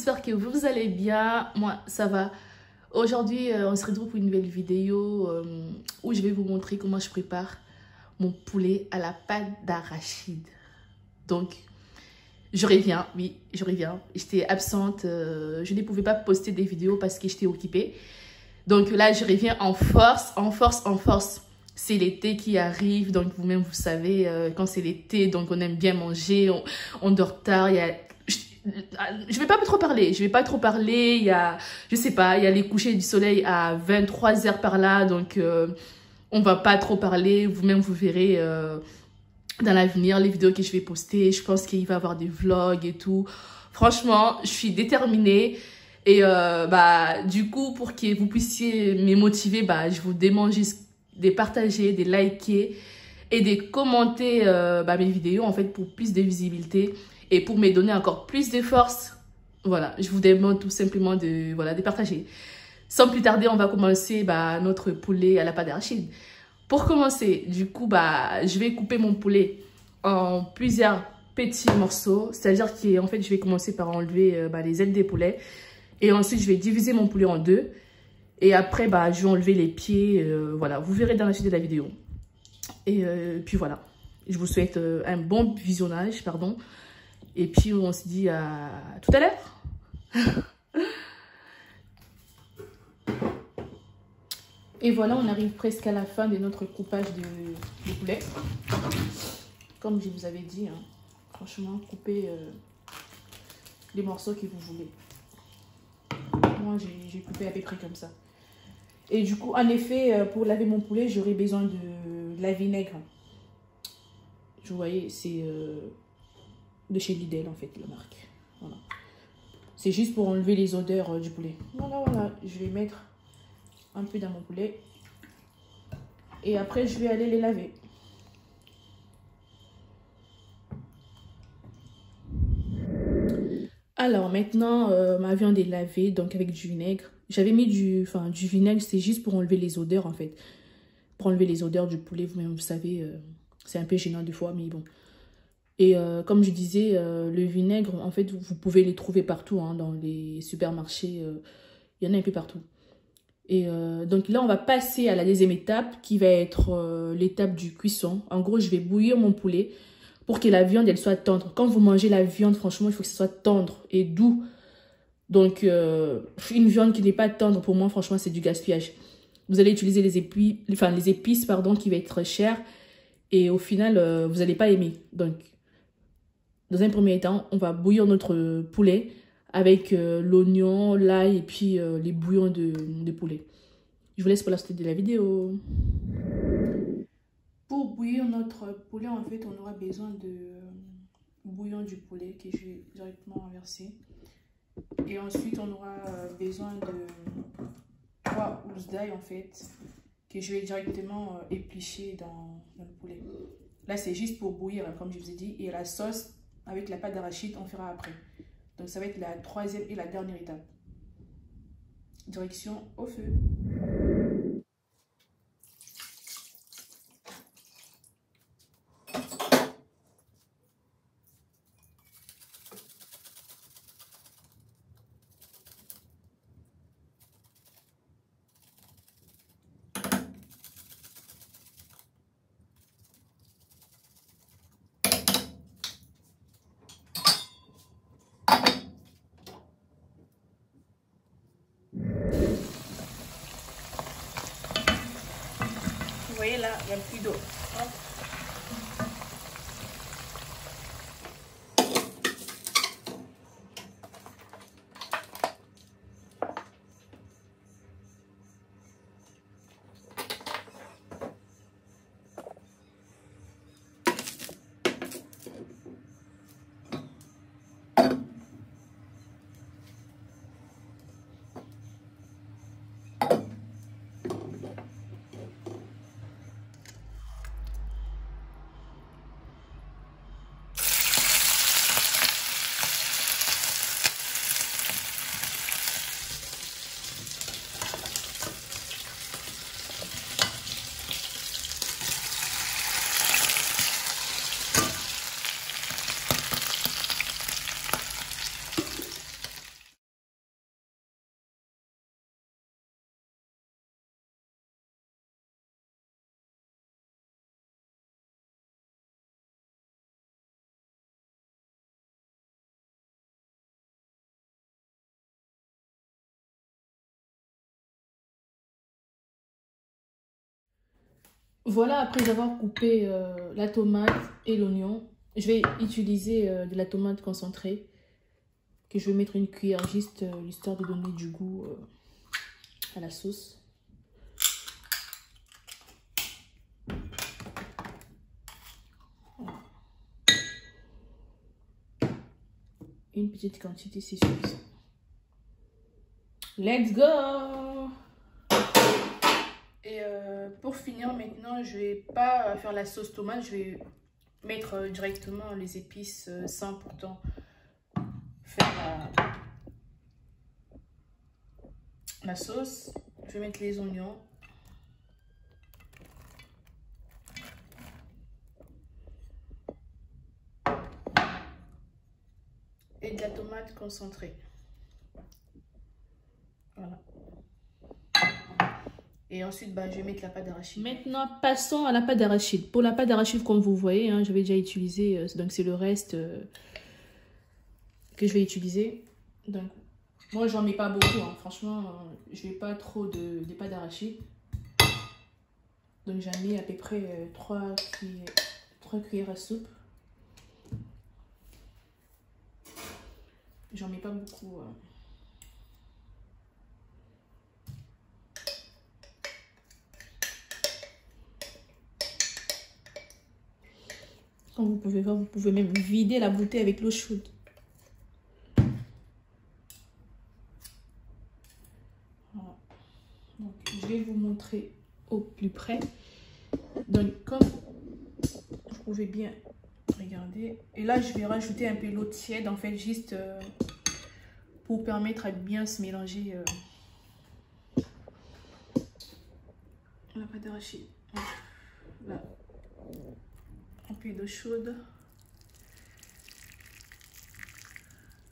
j'espère que vous allez bien. Moi, ça va. Aujourd'hui, on se retrouve pour une nouvelle vidéo où je vais vous montrer comment je prépare mon poulet à la pâte d'arachide. Donc, je reviens, oui, je reviens. J'étais absente, je ne pouvais pas poster des vidéos parce que j'étais occupée. Donc là, je reviens en force, en force, en force. C'est l'été qui arrive, donc vous-même, vous savez, quand c'est l'été, donc on aime bien manger, on dort tard, il y a... Je vais pas trop parler, il y a, je sais pas, il y a les couchers du soleil à 23h par là, donc on va pas trop parler, vous-même vous verrez dans l'avenir les vidéos que je vais poster, je pense qu'il va y avoir des vlogs et tout. Franchement, je suis déterminée et du coup, pour que vous puissiez me motiver, je vous demande juste de partager, de liker et de commenter mes vidéos en fait pour plus de visibilité. Et pour me donner encore plus de force, voilà, je vous demande tout simplement de partager. Sans plus tarder, on va commencer notre poulet à la pâte d'arachide. Pour commencer, du coup, je vais couper mon poulet en plusieurs petits morceaux. C'est-à-dire qu'en fait, je vais commencer par enlever les ailes des poulets. Et ensuite, je vais diviser mon poulet en deux. Et après, je vais enlever les pieds. Voilà, vous verrez dans la suite de la vidéo. Et puis voilà, je vous souhaite un bon visionnage, pardon. Et puis, on se dit à tout à l'heure. Et voilà, on arrive presque à la fin de notre coupage de poulet. Comme je vous avais dit, hein, franchement, coupez les morceaux que vous voulez. Moi, j'ai coupé à peu près comme ça. Et du coup, en effet, pour laver mon poulet, j'aurai besoin de la vinaigre. Vous voyez, c'est... de chez Lidl en fait, la marque. Voilà. C'est juste pour enlever les odeurs du poulet. Voilà, je vais mettre un peu dans mon poulet. Et après, je vais aller les laver. Alors maintenant, ma viande est lavée, donc avec du vinaigre. J'avais mis du vinaigre, c'est juste pour enlever les odeurs en fait. Pour enlever les odeurs du poulet, vous-même, vous savez, c'est un peu gênant des fois, mais bon. Et comme je disais, le vinaigre, en fait, vous pouvez les trouver partout, hein, dans les supermarchés. Il y en a un peu partout. Et donc là, on va passer à la deuxième étape, qui va être l'étape du cuisson. En gros, je vais bouillir mon poulet pour que la viande, elle soit tendre. Quand vous mangez la viande, franchement, il faut que ce soit tendre et doux. Donc, une viande qui n'est pas tendre, pour moi, franchement, c'est du gaspillage. Vous allez utiliser les épices, pardon, qui va être chères. Et au final, vous n'allez pas aimer. Donc, dans un premier temps, on va bouillir notre poulet avec l'oignon, l'ail et puis les bouillons de poulet. Je vous laisse pour la suite de la vidéo. Pour bouillir notre poulet, en fait, on aura besoin de bouillon du poulet que je vais directement verser. Et ensuite, on aura besoin de 3 gousses d'ail, en fait, que je vais directement éplucher dans le poulet. Là, c'est juste pour bouillir, hein, comme je vous ai dit. Et la sauce avec la pâte d'arachide, on fera après. Donc, ça va être la troisième et la dernière étape. Direction au feu. Vous voyez là, il y a plus d'eau. Voilà, après avoir coupé la tomate et l'oignon, je vais utiliser de la tomate concentrée, que je vais mettre une cuillère juste histoire de donner du goût à la sauce. Voilà. Une petite quantité, c'est suffisant. Let's go! Et pour finir maintenant, je vais pas faire la sauce tomate, je vais mettre directement les épices sans pourtant faire la sauce. Je vais mettre les oignons. Et de la tomate concentrée. Voilà. Et ensuite, je vais mettre la pâte d'arachide. Maintenant, passons à la pâte d'arachide. Pour la pâte d'arachide, comme vous voyez, hein, j'avais déjà utilisé, donc c'est le reste que je vais utiliser. Donc, moi, j'en mets pas beaucoup. Hein. Franchement, je n'ai pas trop de pâte d'arachide. Donc, j'en mets à peu près 3 cuillères à soupe. J'en mets pas beaucoup. Comme vous pouvez voir, vous pouvez même vider la bouteille avec l'eau chaude. Voilà. Donc, je vais vous montrer au plus près. Donc, comme vous pouvez bien regarder. Et là, je vais rajouter un peu l'eau tiède, en fait, juste pour permettre à bien se mélanger la pâte d'arachide. Là. Un peu d'eau chaude.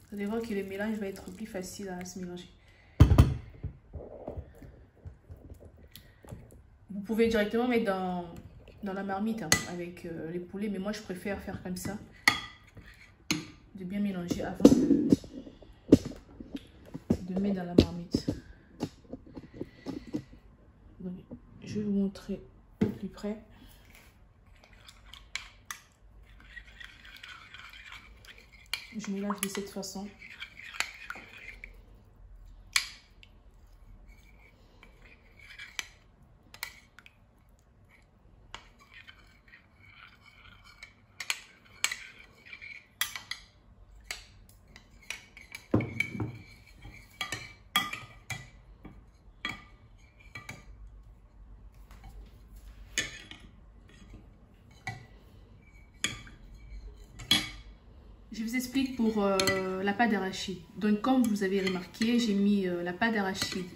Vous allez voir que le mélange va être plus facile à se mélanger. Vous pouvez directement mettre dans la marmite hein, avec les poulets, mais moi je préfère faire comme ça. De bien mélanger avant de mettre dans la marmite. Donc, je vais vous montrer au plus près. Je mélange de cette façon. Je vous explique pour la pâte d'arachide. Donc, comme vous avez remarqué, j'ai mis la pâte d'arachide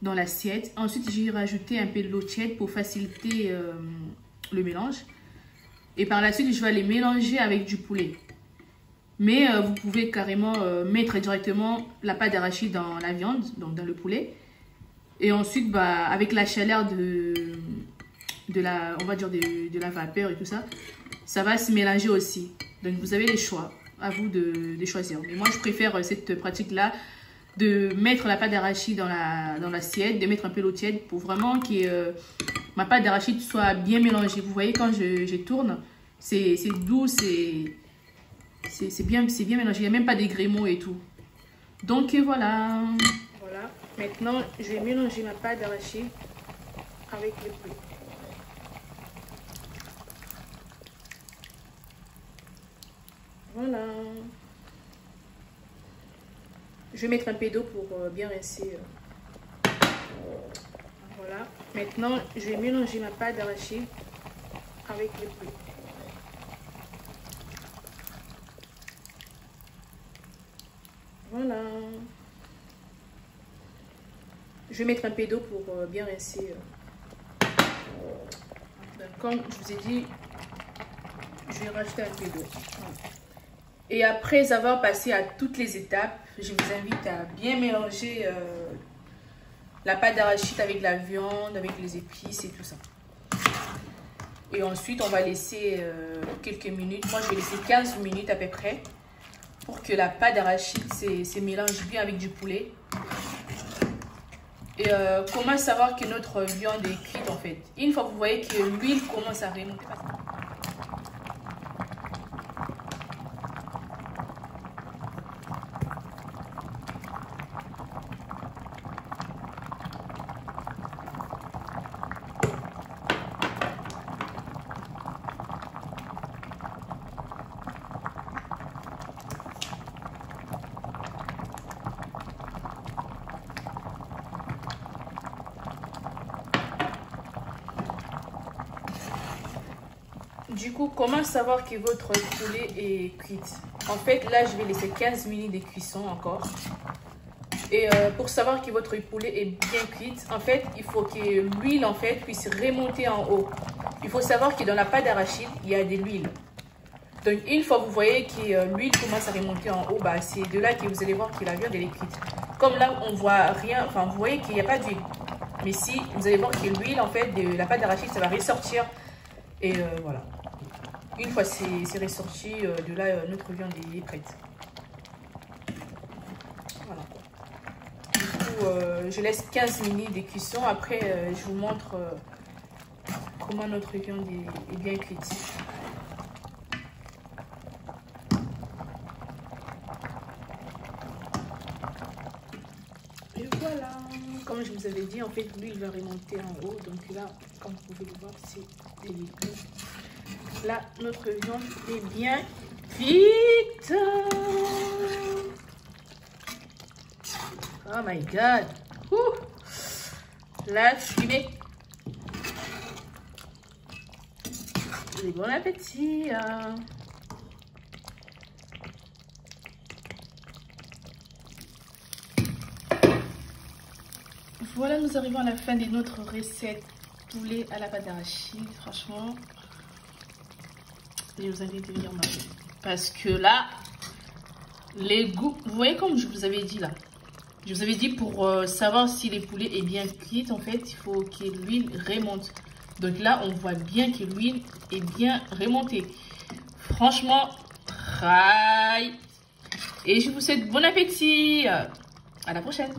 dans l'assiette. Ensuite, j'ai rajouté un peu de l'eau tiède pour faciliter le mélange. Et par la suite, je vais aller mélanger avec du poulet. Mais vous pouvez carrément mettre directement la pâte d'arachide dans la viande, donc dans le poulet. Et ensuite, avec la chaleur on va dire de la vapeur et tout ça, ça va se mélanger aussi. Donc, vous avez les choix, à vous de choisir. Mais moi, je préfère cette pratique-là de mettre la pâte d'arachide dans l'assiette, de mettre un peu d'eau tiède pour vraiment que ma pâte d'arachide soit bien mélangée. Vous voyez, quand je tourne, c'est doux, c'est bien mélangé. Il n'y a même pas des grémeaux et tout. Donc, voilà. Voilà. Maintenant, je vais mélanger ma pâte d'arachide avec le poulet. Voilà. Je vais mettre un peu d'eau pour bien rincer. Voilà. Maintenant, je vais mélanger ma pâte d'arachide avec le poulet. Voilà. Je vais mettre un peu d'eau pour bien rincer. Donc, comme je vous ai dit, je vais rajouter un peu d'eau. Voilà. Et après avoir passé à toutes les étapes, je vous invite à bien mélanger la pâte d'arachide avec la viande, avec les épices et tout ça. Et ensuite, on va laisser quelques minutes. Moi, je vais laisser 15 minutes à peu près pour que la pâte d'arachide se mélange bien avec du poulet. Et comment savoir que notre viande est cuite en fait? Une fois que vous voyez que l'huile commence à remonter. Du coup, comment savoir que votre poulet est cuit? En fait, là, je vais laisser 15 minutes de cuisson encore. Et pour savoir que votre poulet est bien cuit, en fait, il faut que l'huile en fait puisse remonter en haut. Il faut savoir que dans la pâte d'arachide, il y a de l'huile. Donc, une fois que vous voyez que l'huile commence à remonter en haut, bah, c'est de là que vous allez voir que la viande est cuite. Comme là, on voit rien, enfin, vous voyez qu'il n'y a pas d'huile. Mais si, vous allez voir que l'huile, en fait, de la pâte d'arachide, ça va ressortir. Et voilà. Une fois c'est ressorti, de là, notre viande est prête. Voilà. Du coup, je laisse 15 minutes de cuisson. Après, je vous montre comment notre viande est bien cuite. Et voilà. Comme je vous avais dit, en fait, l'huile va remonter en haut. Donc là, comme vous pouvez le voir, c'est délicat. Là, notre viande est bien cuite. Oh my god. Là, fumée. Et bon appétit. Voilà, nous arrivons à la fin de notre recette poulet à la pâte d'arachide. Franchement, je vous invite à venir manger. Parce que là, les goûts... Vous voyez comme je vous avais dit là. Je vous avais dit pour savoir si les poulets est bien cuit, en fait, il faut que l'huile remonte. Donc là, on voit bien que l'huile est bien remontée. Franchement, try. Et je vous souhaite bon appétit. À la prochaine.